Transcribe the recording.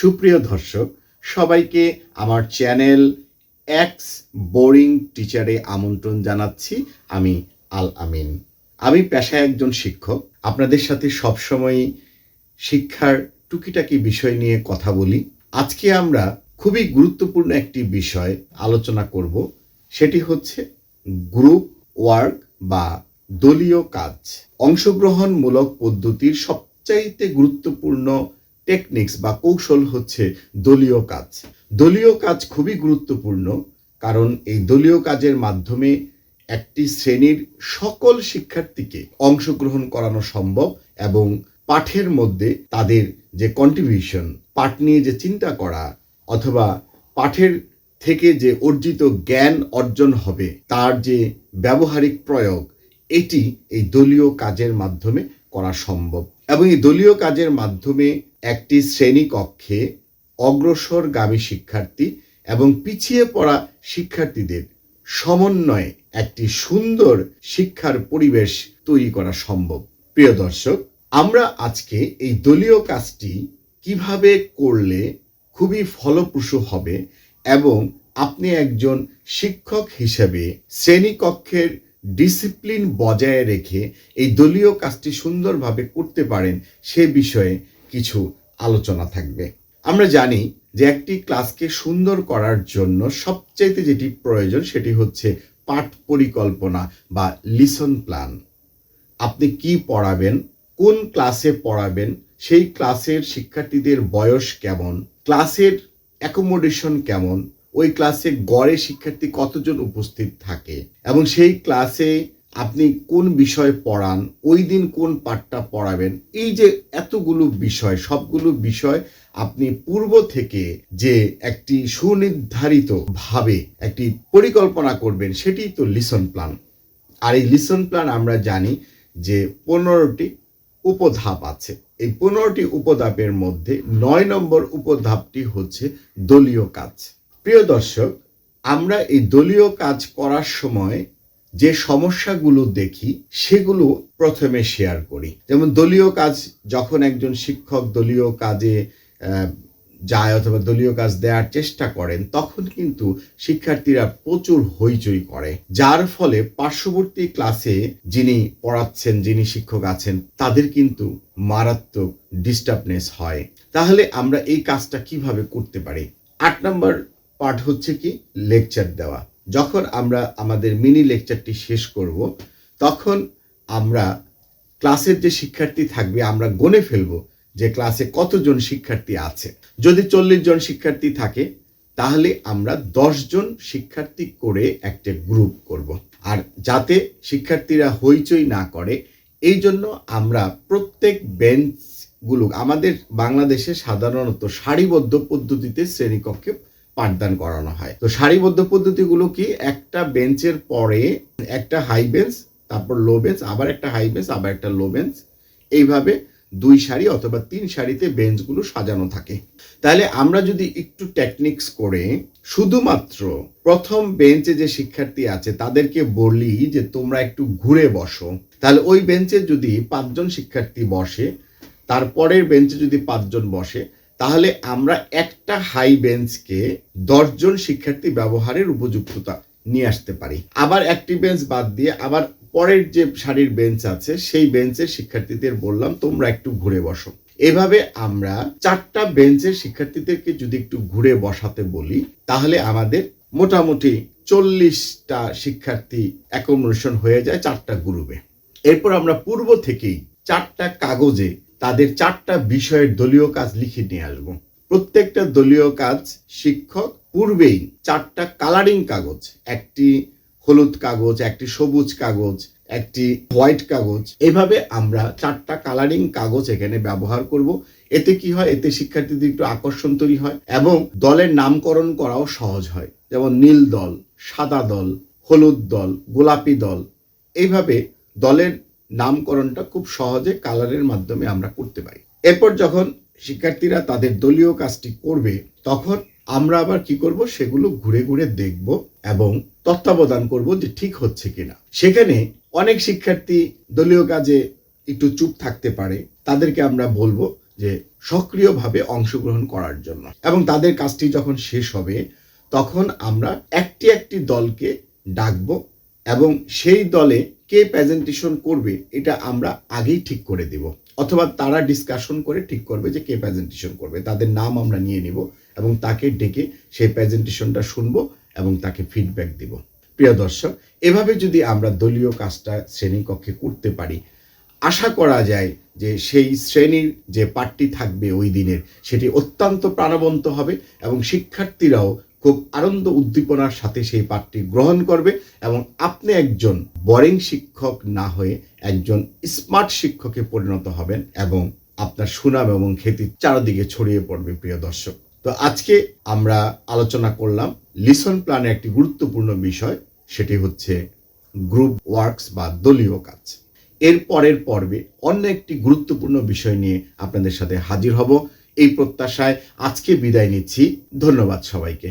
সুপ্রিয় দর্শক, সবাইকে আমার চ্যানেল এক্স বোরিং টিচারে আমন্ত্রণ জানাচ্ছি। আমি আল আমিন। আমি পেশায় একজন শিক্ষক। আপনাদের সাথে সবসময় শিক্ষার টুকিটাকি বিষয় নিয়ে কথা বলি। আজকে আমরা খুবই গুরুত্বপূর্ণ একটি বিষয় আলোচনা করব। সেটি হচ্ছে গ্রুপ ওয়ার্ক বা দলীয় কাজ। অংশগ্রহণমূলক পদ্ধতির সবচাইতে গুরুত্বপূর্ণ টেকনিক্স বা কৌশল হচ্ছে দলীয় কাজ। দলীয় কাজ খুবই গুরুত্বপূর্ণ, কারণ এই দলীয় কাজের মাধ্যমে একটি শ্রেণীর সকল শিক্ষার্থীকে অংশগ্রহণ করানো সম্ভব এবং পাঠের মধ্যে তাদের যে কন্ট্রিবিউশন, পাঠ নিয়ে যে চিন্তা করা অথবা পাঠের থেকে যে অর্জিত জ্ঞান অর্জন হবে তার যে ব্যবহারিক প্রয়োগ, এটি এই দলীয় কাজের মাধ্যমে করা সম্ভব। এবং এই দলীয় কাজের মাধ্যমে একটি শ্রেণীকক্ষে অগ্রসরগামী শিক্ষার্থী এবং পিছিয়ে পড়া শিক্ষার্থীদের সমন্বয়ে একটি সুন্দর শিক্ষার পরিবেশ তৈরি করা সম্ভব। প্রিয় দর্শক, আমরা আজকে এই দলীয় কাজটি কিভাবে করলে খুবই ফলপ্রসূ হবে এবং আপনি একজন শিক্ষক হিসেবে শ্রেণীকক্ষের ডিসিপ্লিন বজায় রেখে এই দলীয় কাজটি সুন্দরভাবে করতে পারেন সে বিষয়ে কিছু আলোচনা থাকবে। আমরা জানি যে একটি ক্লাসকে সুন্দর করার জন্য সবচাইতে যেটি প্রয়োজন সেটি হচ্ছে পাঠ পরিকল্পনা বা লিসন প্ল্যান। আপনি কি পড়াবেন, কোন ক্লাসে পড়াবেন, সেই ক্লাসের শিক্ষার্থীদের বয়স কেমন, ক্লাসের অ্যাকোমোডেশন কেমন, ওই ক্লাসে গড়ে শিক্ষার্থী কতজন উপস্থিত থাকে এবং সেই ক্লাসে আপনি কোন বিষয় পড়ান, ওই দিন কোন পাঠটা পড়াবেন, এই যে এতগুলো বিষয়, সবগুলো বিষয় আপনি পূর্ব থেকে যে একটি সুনির্ধারিত ভাবে একটি পরিকল্পনা করবেন সেটাই তো লিসন প্ল্যান। আর এই লিসন প্ল্যান আমরা জানি যে 15টি উপধাপ আছে। এই 15টি উপধাপের মধ্যে 9 নম্বর উপধাপটি হচ্ছে দলীয় কাজ। প্রিয় দর্শক, আমরা এই দলীয় কাজ করার সময় যে সমস্যাগুলো দেখি সেগুলো প্রথমে শেয়ার করি। যেমন দলীয় কাজ, যখন একজন শিক্ষক দলীয় কাজে যায় অথবা দলীয় কাজ দেওয়ার চেষ্টা করেন, তখন কিন্তু শিক্ষার্থীরা প্রচুর হইচই করে, যার ফলে পার্শ্ববর্তী ক্লাসে যিনি পড়াচ্ছেন, যিনি শিক্ষক আছেন, তাদের কিন্তু মারাত্মক ডিস্টার্বনেস হয়। তাহলে আমরা এই কাজটা কিভাবে করতে পারি? 8 নম্বর পার্ট হচ্ছে কি, লেকচার দেওয়া। যখন আমরা আমাদের মিনি লেকচারটি শেষ করব, তখন আমরা ক্লাসের যে শিক্ষার্থী থাকবে আমরা গণে ফেলবো যে ক্লাসে কতজন শিক্ষার্থী আছে। যদি 40 জন শিক্ষার্থী থাকে তাহলে আমরা 10 জন শিক্ষার্থী করে একটা গ্রুপ করব। আর যাতে শিক্ষার্থীরা হইচই না করে এই জন্য আমরা প্রত্যেক বেঞ্চগুলো, আমাদের বাংলাদেশে সাধারণত সারিবদ্ধ পদ্ধতিতে শ্রেণীকক্ষে পাঠদান করানো হয়। তো সারিবদ্ধ পদ্ধতিগুলো কি, একটা বেঞ্চের পরে একটা হাই বেঞ্চ, তারপর লো বেঞ্চ, আবার একটা হাই বেঞ্চ, আবার একটা লো বেঞ্চ, এইভাবে 2 সারি অথবা 3 সারিতে বেঞ্চগুলো সাজানো থাকে। তাহলে আমরা যদি একটু টেকনিক্স করে শুধুমাত্র প্রথম বেঞ্চে যে শিক্ষার্থী আছে তাদেরকে বলি যে তোমরা একটু ঘুরে বসো, তাহলে ওই বেঞ্চে যদি 5 জন শিক্ষার্থী বসে, তারপরের বেঞ্চে যদি 5 জন বসে, তাহলে আমরা একটা হাই বেঞ্চকে 10 জন শিক্ষার্থী ব্যবহারের উপযুক্ততা নিয়ে আসতে পারি। আবার একটি বেঞ্চ বাদ দিয়ে আবার পরের যে সারির বেঞ্চ আছে সেই বেঞ্চের শিক্ষার্থীদের বললাম তোমরা একটু ঘুরে বসো। এভাবে আমরা 4টা বেঞ্চের শিক্ষার্থীদেরকে যদি একটু ঘুরে বসাতে বলি, তাহলে আমাদের মোটামুটি 40টা শিক্ষার্থী অ্যাকোমোডেশন হয়ে যায় 4টা গ্রুপে। এরপর আমরা পূর্ব থেকেই 4টা কাগজে তাদের 4টা বিষয়ের দলীয় কাজ লিখে নিয়ে আসবো। প্রত্যেকটা দলীয় কাজ শিক্ষক পূর্বেই 4টা কালারিং কাগজ, একটি হলুদ কাগজ, একটি সবুজ কাগজ, একটি হোয়াইট কাগজ, এভাবে আমরা 4টা কালারিং কাগজ এখানে ব্যবহার করব। এতে কি হয়, এতে শিক্ষার্থীদের একটু আকর্ষণ তৈরি হয় এবং দলের নামকরণ করাও সহজ হয়। যেমন নীল দল, সাদা দল, হলুদ দল, গোলাপি দল, এইভাবে দলের নামকরণটা খুব সহজে কালারের মাধ্যমে আমরা করতে পারি। এরপর যখন শিক্ষার্থীরা তাদের দলীয় কাজটি করবে, তখন আমরা আবার কি করব, সেগুলো ঘুরে ঘুরে দেখব এবং তত্ত্বাবধান করব যে ঠিক হচ্ছে কিনা। সেখানে অনেক শিক্ষার্থী দলীয় কাজে একটু চুপ থাকতে পারে, তাদেরকে আমরা বলবো যে সক্রিয়ভাবে অংশগ্রহণ করার জন্য। এবং তাদের কাজটি যখন শেষ হবে তখন আমরা একটি একটি দলকে ডাকবো এবং সেই দলে কে প্রেজেন্টেশন করবে এটা আমরা আগেই ঠিক করে দিব, অথবা তারা ডিসকাশন করে ঠিক করবে যে কে প্রেজেন্টেশন করবে। তাদের নাম আমরা নিয়ে নিব এবং তাকে ডেকে সেই প্রেজেন্টেশনটা শুনবো এবং তাকে ফিডব্যাক দিব। প্রিয় দর্শক, এভাবে যদি আমরা দলীয় কাজটা শ্রেণীকক্ষে করতে পারি, আশা করা যায় যে সেই শ্রেণীর যে পাঠটি থাকবে ওই দিনের, সেটি অত্যন্ত প্রাণবন্ত হবে এবং শিক্ষার্থীরাও খুব আনন্দ উদ্দীপনার সাথে সেই পাঠটি গ্রহণ করবে এবং আপনি একজন বোরিং শিক্ষক না হয়ে একজন স্মার্ট শিক্ষকে পরিণত হবেন এবং আপনার সুনাম এবং খ্যাতি চারদিকে ছড়িয়ে পড়বে। প্রিয় দর্শক, তো আজকে আমরা আলোচনা করলাম লিসন প্ল্যানের একটি গুরুত্বপূর্ণ বিষয়, সেটি হচ্ছে গ্রুপ ওয়ার্কস বা দলীয় কাজ। এর পরের পর্বে অন্য একটি গুরুত্বপূর্ণ বিষয় নিয়ে আপনাদের সাথে হাজির হব এই প্রত্যাশায় আজকে বিদায় নিচ্ছি। ধন্যবাদ সবাইকে।